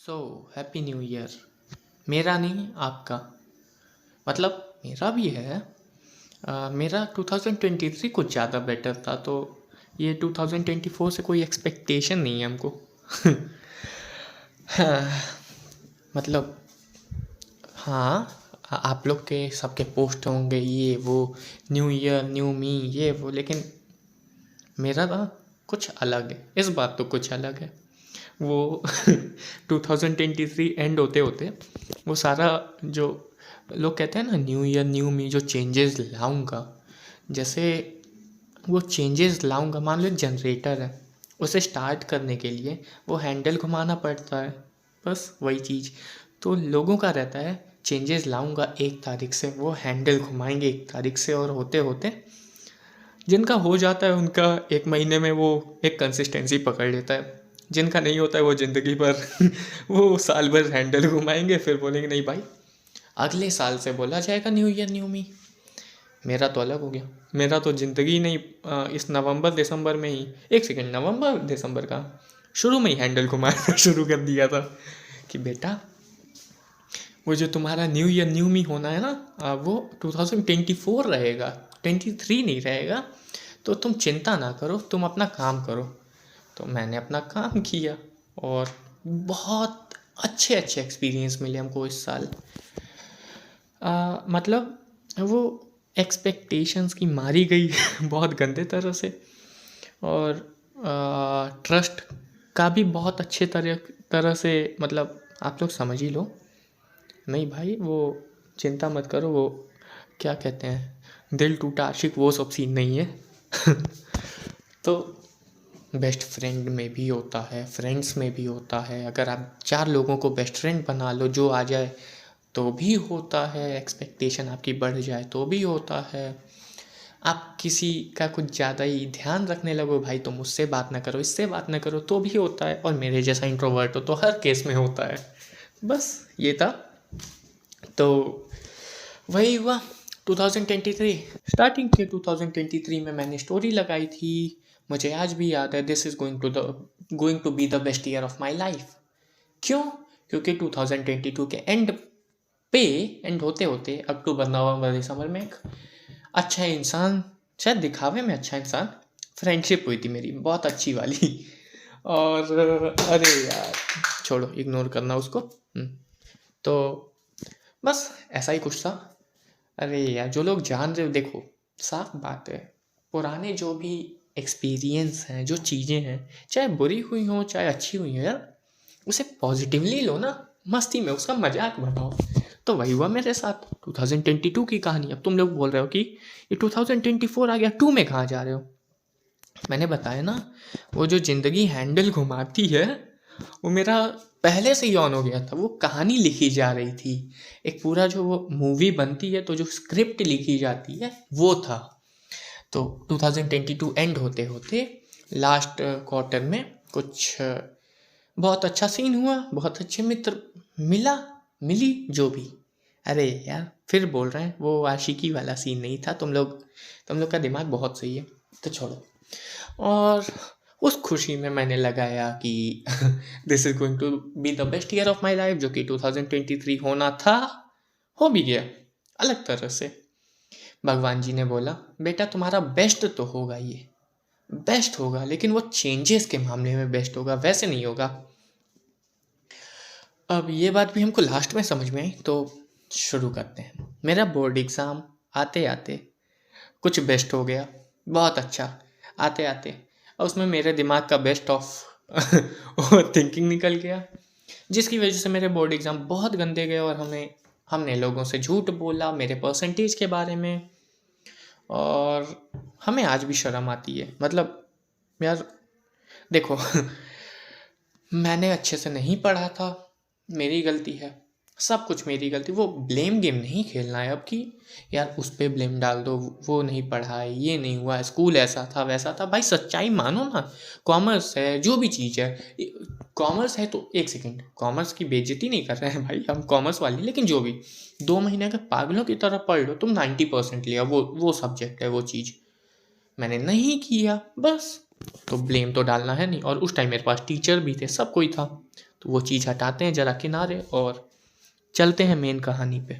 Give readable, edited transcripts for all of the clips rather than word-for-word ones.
So happy new year. मेरा नहीं, आपका। मतलब मेरा भी है। मेरा 2023 कुछ ज़्यादा बेटर था, तो ये 2024 से कोई एक्सपेक्टेशन नहीं है हमको। हाँ, मतलब हाँ, आप लोग के सबके पोस्ट होंगे ये वो, न्यू ईयर न्यू मी ये वो, लेकिन मेरा ना कुछ अलग है। इस बात तो कुछ अलग है। वो 2023 एंड होते होते वो सारा जो लोग कहते हैं ना, न्यू ईयर न्यू मी, जो चेंजेस लाऊंगा, जैसे वो चेंजेस लाऊंगा। मान लो जनरेटर है, उसे स्टार्ट करने के लिए वो हैंडल घुमाना पड़ता है, बस वही चीज़। तो लोगों का रहता है चेंजेस लाऊंगा 1 तारीख से, वो हैंडल घुमाएंगे 1 तारीख से, और होते होते जिनका हो जाता है उनका 1 महीने में वो एक कंसिस्टेंसी पकड़ लेता है। जिनका नहीं होता है वो ज़िंदगी भर वो साल भर हैंडल घुमाएंगे, फिर बोलेंगे नहीं भाई अगले साल से बोला जाएगा न्यू ईयर न्यू मी। मेरा तो अलग हो गया। मेरा तो ज़िंदगी नहीं, इस नवंबर दिसंबर में ही, 1 सेकंड, नवंबर दिसंबर का शुरू में ही हैंडल घुमाना शुरू कर दिया था कि बेटा वो जो तुम्हारा न्यू ईयर न्यू मी होना है ना, वो 2024 रहेगा, 23 नहीं रहेगा। तो तुम चिंता ना करो, तुम अपना काम करो। तो मैंने अपना काम किया और बहुत अच्छे अच्छे एक्सपीरियंस मिले हमको इस साल। मतलब वो एक्सपेक्टेशंस की मारी गई बहुत गंदे तरह से, और ट्रस्ट का भी बहुत अच्छे तरह से, मतलब आप लोग समझ ही लो। नहीं भाई, वो चिंता मत करो, वो क्या कहते हैं, दिल टूटा आशिक, वो सब सीन नहीं है। तो बेस्ट फ्रेंड में भी होता है, फ्रेंड्स में भी होता है। अगर आप 4 लोगों को बेस्ट फ्रेंड बना लो, जो आ जाए तो भी होता है। एक्सपेक्टेशन आपकी बढ़ जाए तो भी होता है। आप किसी का कुछ ज़्यादा ही ध्यान रखने लगो, भाई तुम उससे बात ना करो, इससे बात ना करो, तो भी होता है। और मेरे जैसा इंट्रोवर्ट हो तो हर केस में होता है। बस ये था। तो वही हुआ 2023 स्टार्टिंग के 2023 में मैंने स्टोरी लगाई थी। मुझे आज भी याद है, this is going to be the best year of my life. क्यों? क्योंकि 2022 के एंड होते होते अक्टूबर नवंबर दिसंबर में एक अच्छा इंसान, शायद दिखावे में अच्छा इंसान, फ्रेंडशिप हुई थी मेरी, बहुत अच्छी वाली। और अरे यार छोड़ो, इग्नोर करना उसको। तो बस ऐसा ही कुछ था। अरे यार, जो लोग जान रहे हो, देखो साफ बात है, पुराने जो भी एक्सपीरियंस हैं, जो चीज़ें हैं, चाहे बुरी हुई हो चाहे अच्छी हुई हो, यार उसे पॉजिटिवली लो ना, मस्ती में उसका मजाक बनाओ। तो वही हुआ मेरे साथ 2022 की कहानी। अब तुम लोग बोल रहे हो कि ये 2024 आ गया, 2 में कहाँ जा रहे हो? मैंने बताया ना, वो जो ज़िंदगी हैंडल घुमाती है वो मेरा पहले से ही ऑन हो गया था। वो कहानी लिखी जा रही थी, एक पूरा जो वो मूवी बनती है तो जो स्क्रिप्ट लिखी जाती है वो था। तो 2022 एंड होते होते लास्ट क्वार्टर में कुछ बहुत अच्छा सीन हुआ, बहुत अच्छे मित्र मिली जो भी। अरे यार फिर बोल रहे हैं, वो आशिकी वाला सीन नहीं था। तुम लोग का दिमाग बहुत सही है, तो छोड़ो। और उस खुशी में मैंने लगाया कि this is going to be the best year of my life, जो कि 2023 होना था, हो भी गया अलग तरह से। भगवान जी ने बोला बेटा तुम्हारा बेस्ट तो होगा, ये बेस्ट होगा, लेकिन वो चेंजेस के मामले में बेस्ट होगा, वैसे नहीं होगा। अब ये बात भी हमको लास्ट में समझ में आई, तो शुरू करते हैं। मेरा बोर्ड एग्ज़ाम आते आते कुछ बेस्ट हो गया, बहुत अच्छा। आते आते और उसमें मेरे दिमाग का बेस्ट ऑफ थिंकिंग निकल गया, जिसकी वजह से मेरे बोर्ड एग्ज़ाम बहुत गंदे गए। और हमने लोगों से झूठ बोला मेरे परसेंटेज के बारे में, और हमें आज भी शर्म आती है। मतलब यार देखो मैंने अच्छे से नहीं पढ़ा था, मेरी गलती है, सब कुछ मेरी गलती। वो ब्लेम गेम नहीं खेलना है अब कि यार उस पर ब्लेम डाल दो, वो नहीं पढ़ा है, ये नहीं हुआ, स्कूल ऐसा था वैसा था। भाई सच्चाई मानो ना, कॉमर्स है, जो भी चीज़ है, कॉमर्स है तो 1 सेकंड, कॉमर्स की बेइज्जती नहीं कर रहे हैं भाई हम, कॉमर्स वाली, लेकिन जो भी 2 महीने के पागलों की तरह पढ़ लो, तुम 90% लिया, वो सब्जेक्ट है, वो चीज़ मैंने नहीं किया, बस। तो ब्लेम तो डालना है नहीं। और उस टाइम मेरे पास टीचर भी थे, सब कोई था, तो वो चीज़ हटाते हैं ज़रा किनारे और चलते हैं मेन कहानी पे।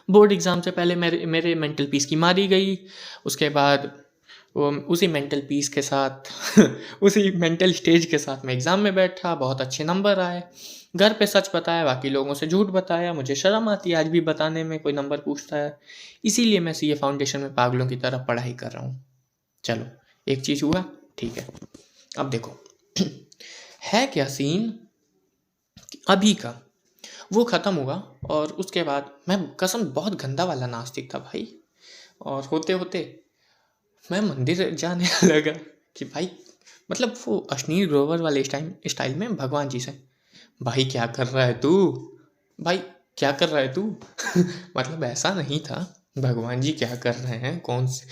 बोर्ड एग्ज़ाम से पहले मेरे मेंटल पीस की मारी गई। उसके बाद वो उसी मेंटल पीस के साथ उसी मेंटल स्टेज के साथ मैं एग्ज़ाम में बैठा, बहुत अच्छे नंबर आए। घर पे सच बताया, बाकी लोगों से झूठ बताया। मुझे शर्म आती है आज भी बताने में, कोई नंबर पूछता है। इसीलिए मैं सीए फाउंडेशन में पागलों की तरह पढ़ाई कर रहा हूँ। चलो, एक चीज़ हुआ, ठीक है। अब देखो है क्या सीन अभी का, वो ख़त्म हुआ और उसके बाद मैं कसम बहुत गंदा वाला नास्तिक था भाई। और होते होते मैं मंदिर जाने लगा कि भाई मतलब वो अश्नीर ग्रोवर वाले स्टाइल में भगवान जी से, भाई क्या कर रहा है तू, भाई क्या कर रहा है तू मतलब ऐसा नहीं था, भगवान जी क्या कर रहे हैं, कौन से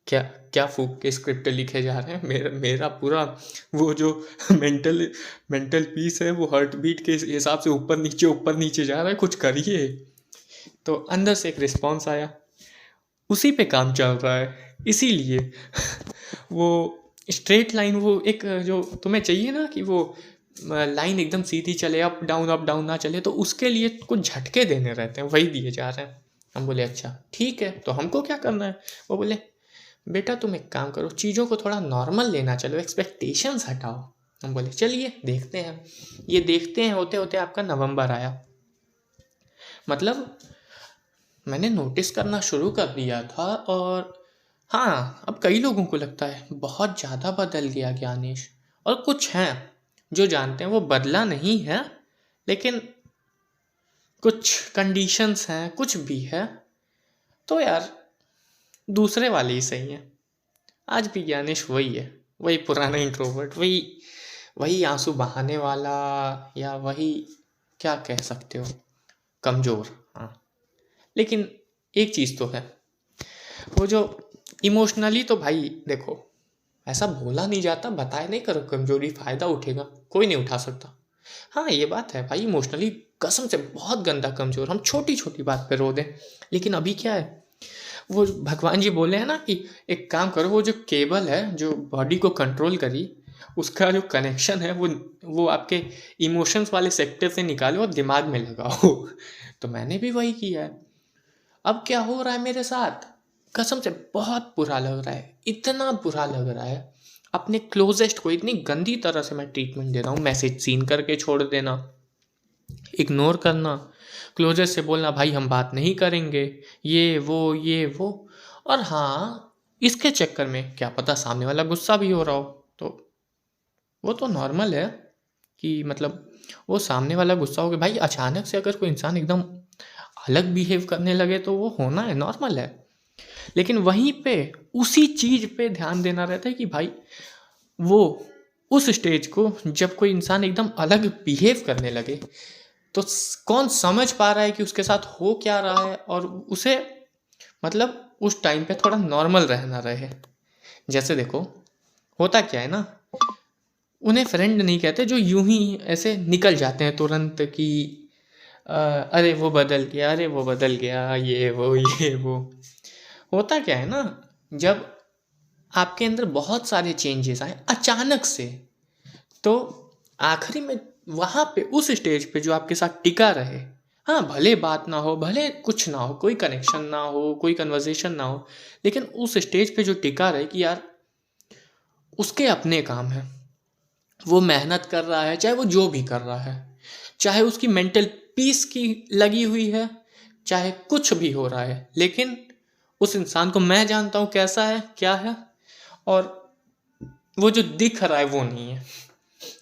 क्या क्या फूक के स्क्रिप्ट लिखे जा रहे हैं। मेरा पूरा वो जो मेंटल पीस है वो हार्ट बीट के हिसाब से ऊपर नीचे जा रहा है, कुछ करिए। तो अंदर से एक रिस्पॉन्स आया, उसी पे काम चल रहा है। इसीलिए वो स्ट्रेट लाइन, वो एक जो तुम्हें चाहिए ना कि वो लाइन एकदम सीधी चले, अप डाउन ना चले, तो उसके लिए कुछ झटके देने रहते हैं, वही दिए जा रहे हैं। हम बोले अच्छा ठीक है, तो हमको क्या करना है। वो बोले बेटा तुम एक काम करो, चीज़ों को थोड़ा नॉर्मल लेना, चलो एक्सपेक्टेशंस हटाओ। हम बोले चलिए देखते हैं। ये देखते हैं होते होते आपका नवंबर आया। मतलब मैंने नोटिस करना शुरू कर दिया था। और हाँ, अब कई लोगों को लगता है बहुत ज़्यादा बदल गया ज्ञानेश, और कुछ हैं जो जानते हैं वो बदला नहीं है, लेकिन कुछ कंडीशंस हैं, कुछ भी है। तो यार दूसरे वाले ही सही हैं। आज भी ज्ञानेश वही है, वही पुराना इंट्रोवर्ट, वही आंसू बहाने वाला, या वही क्या कह सकते हो, कमज़ोर। हाँ, लेकिन एक चीज़ तो है, वो जो इमोशनली, तो भाई देखो ऐसा बोला नहीं जाता, बताया नहीं करो कमजोरी, फ़ायदा उठेगा, कोई नहीं उठा सकता। हाँ ये बात है भाई, इमोशनली कसम से बहुत गंदा कमज़ोर, हम छोटी छोटी बात पे रो दें। लेकिन अभी क्या है, वो भगवान जी बोले हैं ना कि एक काम करो, वो जो केबल है जो बॉडी को कंट्रोल करी, उसका जो कनेक्शन है वो आपके इमोशंस वाले सेक्टर से निकालो और दिमाग में लगाओ। तो मैंने भी वही किया है। अब क्या हो रहा है मेरे साथ, कसम से बहुत बुरा लग रहा है, इतना बुरा लग रहा है। अपने क्लोजेस्ट को इतनी गंदी तरह से मैं ट्रीटमेंट दे रहा हूँ, मैसेज सीन करके छोड़ देना, इग्नोर करना, क्लोजेस्ट से बोलना भाई हम बात नहीं करेंगे, ये वो। और हाँ, इसके चक्कर में क्या पता सामने वाला गुस्सा भी हो रहा हो, तो वो तो नॉर्मल है कि मतलब वो सामने वाला गुस्सा हो गया भाई। अचानक से अगर कोई इंसान एकदम अलग बिहेव करने लगे तो वो होना है, नॉर्मल है। लेकिन वहीं पे उसी चीज़ पे ध्यान देना रहता है कि भाई वो उस स्टेज को जब कोई इंसान एकदम अलग बिहेव करने लगे तो कौन समझ पा रहा है कि उसके साथ हो क्या रहा है, और उसे मतलब उस टाइम पे थोड़ा नॉर्मल रहना रहे। जैसे देखो होता क्या है ना, उन्हें फ्रेंड नहीं कहते जो यूं ही ऐसे निकल जाते हैं तुरंत कि अरे वो बदल गया, अरे वो बदल गया, ये वो। होता क्या है ना, जब आपके अंदर बहुत सारे चेंजेस आए अचानक से, तो आखिरी में वहाँ पे उस स्टेज पे जो आपके साथ टिका रहे, हाँ भले बात ना हो, भले कुछ ना हो, कोई कनेक्शन ना हो, कोई कन्वर्सेशन ना हो, लेकिन उस स्टेज पे जो टिका रहे कि यार उसके अपने काम है, वो मेहनत कर रहा है, चाहे वो जो भी कर रहा है, चाहे उसकी मेंटल पीस की लगी हुई है, चाहे कुछ भी हो रहा है, लेकिन उस इंसान को मैं जानता हूँ कैसा है, क्या है, और वो जो दिख रहा है वो नहीं है।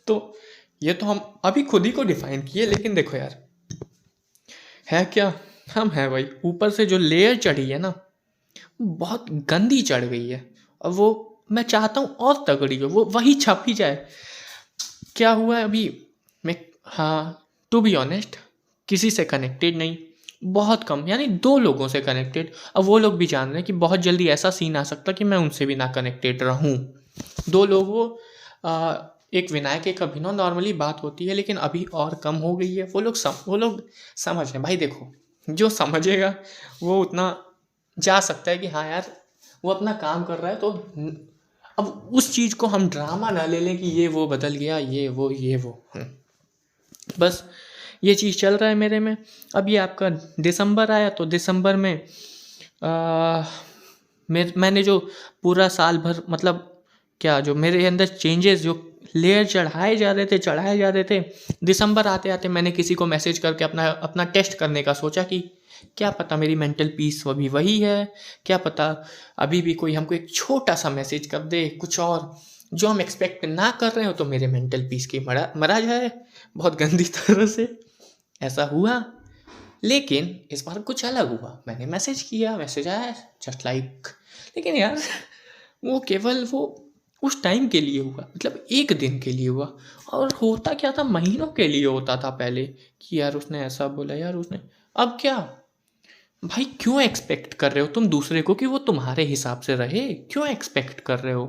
तो ये तो हम अभी खुद ही को डिफाइन किए, लेकिन देखो यार है क्या, हम हैं भाई, ऊपर से जो लेयर चढ़ी है ना बहुत गंदी चढ़ गई है, और वो मैं चाहता हूँ और तगड़ी हो, वो वही छप ही जाए। क्या हुआ है अभी, मैं हाँ टू बी ऑनेस्ट किसी से कनेक्टेड नहीं, बहुत कम, यानी 2 लोगों से कनेक्टेड। अब वो लोग भी जान रहे हैं कि बहुत जल्दी ऐसा सीन आ सकता कि मैं उनसे भी ना कनेक्टेड रहूं। 2 लोग, वो एक विनायक एक अभिनव, नॉर्मली बात होती है लेकिन अभी और कम हो गई है। वो लोग समझ रहे हैं भाई। देखो जो समझेगा वो उतना जा सकता है कि हाँ यार वो अपना काम कर रहा है। तो अब उस चीज़ को हम ड्रामा ना ले लें कि ये वो बदल गया, ये वो। बस ये चीज़ चल रहा है मेरे में। अब ये आपका दिसंबर आया तो दिसंबर में आ, मैंने जो पूरा साल भर मतलब क्या जो मेरे अंदर चेंजेस जो लेयर चढ़ाए जा रहे थे, दिसंबर आते आते मैंने किसी को मैसेज करके अपना अपना टेस्ट करने का सोचा कि क्या पता मेरी मेंटल पीस अभी वही है, क्या पता अभी भी कोई हमको एक छोटा सा मैसेज कर दे कुछ और जो हम एक्सपेक्ट ना कर रहे हो तो मेरे मेंटल पीस की मरा जाए बहुत गंदी तरह से। ऐसा हुआ, लेकिन इस बार कुछ अलग हुआ। मैंने मैसेज किया, मैसेज आया जस्ट लाइक, लेकिन यार वो केवल वो उस टाइम के लिए हुआ, मतलब एक दिन के लिए हुआ। और होता क्या था, महीनों के लिए होता था पहले कि यार उसने ऐसा बोला, यार उसने। अब क्या भाई, क्यों एक्सपेक्ट कर रहे हो तुम दूसरे को कि वो तुम्हारे हिसाब से रहे? क्यों एक्सपेक्ट कर रहे हो?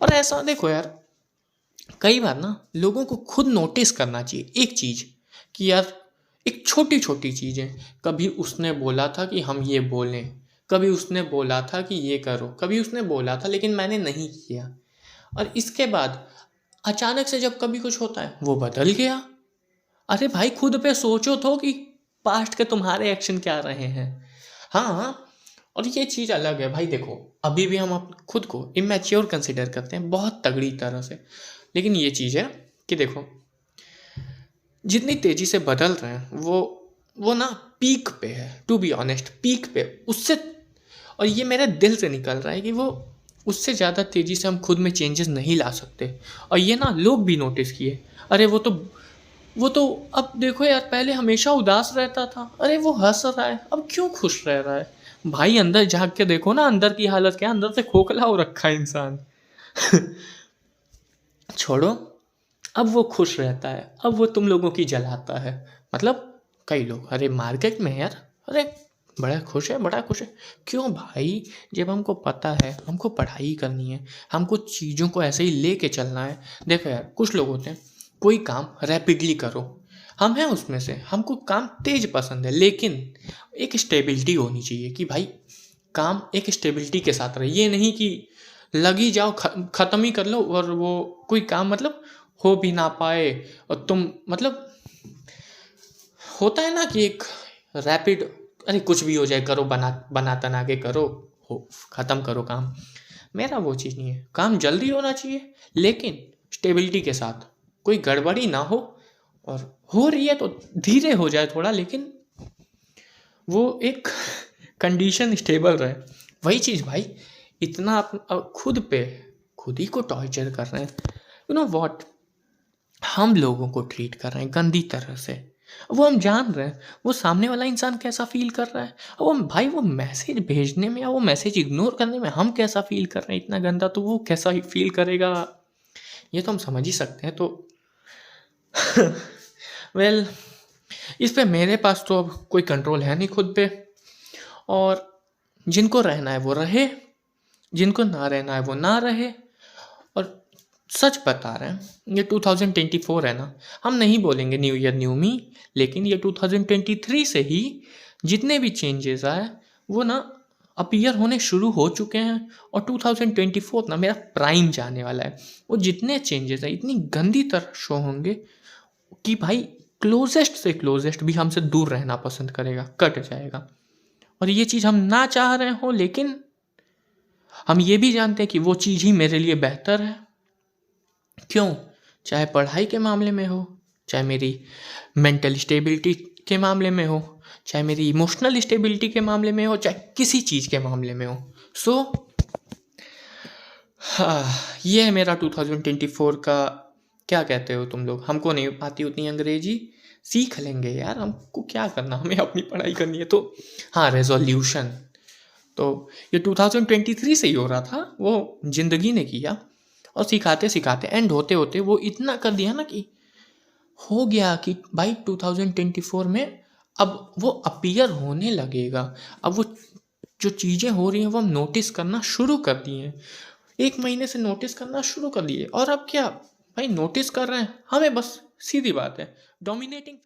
और ऐसा देखो यार, कई बार ना लोगों को खुद नोटिस करना चाहिए एक चीज़ कि यार एक छोटी छोटी चीज़ें, कभी उसने बोला था कि हम ये बोलें, कभी उसने बोला था कि ये करो, कभी उसने बोला था लेकिन मैंने नहीं किया, और इसके बाद अचानक से जब कभी कुछ होता है वो बदल गया। अरे भाई खुद पे सोचो तो कि पास्ट के तुम्हारे एक्शन क्या रहे हैं। हाँ, और ये चीज़ अलग है भाई। देखो अभी भी हम खुद को इमेच्योर कंसिडर करते हैं बहुत तगड़ी तरह से, लेकिन ये चीज़ है कि देखो जितनी तेज़ी से बदल रहे हैं वो ना पीक पे है, टू बी ऑनेस्ट पीक पे उससे। और ये मेरे दिल से निकल रहा है कि वो उससे ज़्यादा तेज़ी से हम खुद में चेंजेस नहीं ला सकते। और ये ना लोग भी नोटिस किए। अरे वो तो अब देखो यार, पहले हमेशा उदास रहता था, अरे वो हंस रहा है, अब क्यों खुश रह रहा है? भाई अंदर झांक के देखो ना, अंदर की हालत क्या है, अंदर से खोखला हो रखा है इंसान। छोड़ो, अब वो खुश रहता है, अब वो तुम लोगों की जलाता है। मतलब कई लोग अरे मार्केट में यार, अरे बड़ा खुश है, बड़ा खुश है। क्यों भाई? जब हमको पता है हमको पढ़ाई करनी है, हमको चीज़ों को ऐसे ही लेके चलना है। देखो यार कुछ लोग होते हैं, कोई काम रैपिडली करो, हम हैं उसमें से, हमको काम तेज पसंद है, लेकिन एक स्टेबिलिटी होनी चाहिए कि भाई काम एक स्टेबिलिटी के साथ रहे। ये नहीं कि लगी जाओ ख़त्म ही कर लो और वो कोई काम मतलब हो भी ना पाए, और तुम मतलब होता है ना कि एक रैपिड, अरे कुछ भी हो जाए करो, बना तना के करो, हो ख़त्म करो काम। मेरा वो चीज़ नहीं है, काम जल्दी होना चाहिए लेकिन स्टेबिलिटी के साथ, कोई गड़बड़ी ना हो, और हो रही है तो धीरे हो जाए थोड़ा, लेकिन वो एक कंडीशन स्टेबल रहे। वही चीज़ भाई, इतना खुद पे खुद ही को टॉर्चर कर रहे हैं। यू नो व्हाट, हम लोगों को ट्रीट कर रहे हैं गंदी तरह से। वो हम जान रहे हैं वो सामने वाला इंसान कैसा फील कर रहा है, और वो भाई वो मैसेज भेजने में या वो मैसेज इग्नोर करने में हम कैसा फील कर रहे हैं इतना गंदा, तो वो कैसा फील करेगा ये तो हम समझ ही सकते हैं। तो वेल इस पे मेरे पास तो अब कोई कंट्रोल है नहीं खुद पे, और जिनको रहना है वो रहे, जिनको ना रहना है वो ना रहे। और सच बता रहे हैं, ये 2024 है ना, हम नहीं बोलेंगे न्यू ईयर न्यू मी, लेकिन ये 2023 से ही जितने भी चेंजेस आए वो ना अपीयर होने शुरू हो चुके हैं। और 2024 ना मेरा प्राइम जाने वाला है। वो जितने चेंजेस हैं इतनी गंदी तरह शो होंगे कि भाई क्लोजेस्ट से क्लोजेस्ट भी हमसे दूर रहना पसंद करेगा, कट जाएगा। और ये चीज़ हम ना चाह रहे हो, लेकिन हम ये भी जानते हैं कि वो चीज़ ही मेरे लिए बेहतर है। क्यों? चाहे पढ़ाई के मामले में हो, चाहे मेरी मेंटल स्टेबिलिटी के मामले में हो, चाहे मेरी इमोशनल स्टेबिलिटी के मामले में हो, चाहे किसी चीज़ के मामले में हो। सो हाँ, ये है मेरा 2024 का। क्या कहते हो तुम लोग? हमको नहीं आती उतनी अंग्रेजी, सीख लेंगे यार, हमको क्या करना, हमें अपनी पढ़ाई करनी है। तो हाँ, रेजोल्यूशन तो ये 2023 से ही हो रहा था, वो ज़िंदगी ने किया, और सिखाते सिखाते एंड होते होते वो इतना कर दिया ना कि हो गया कि भाई 2024 में अब वो अपीयर होने लगेगा। अब वो जो चीज़ें हो रही हैं वो हम नोटिस करना शुरू कर दिए हैं। 1 महीने से नोटिस करना शुरू कर दिए, और अब क्या भाई नोटिस कर रहे हैं हमें, बस सीधी बात है, डोमिनेटिंग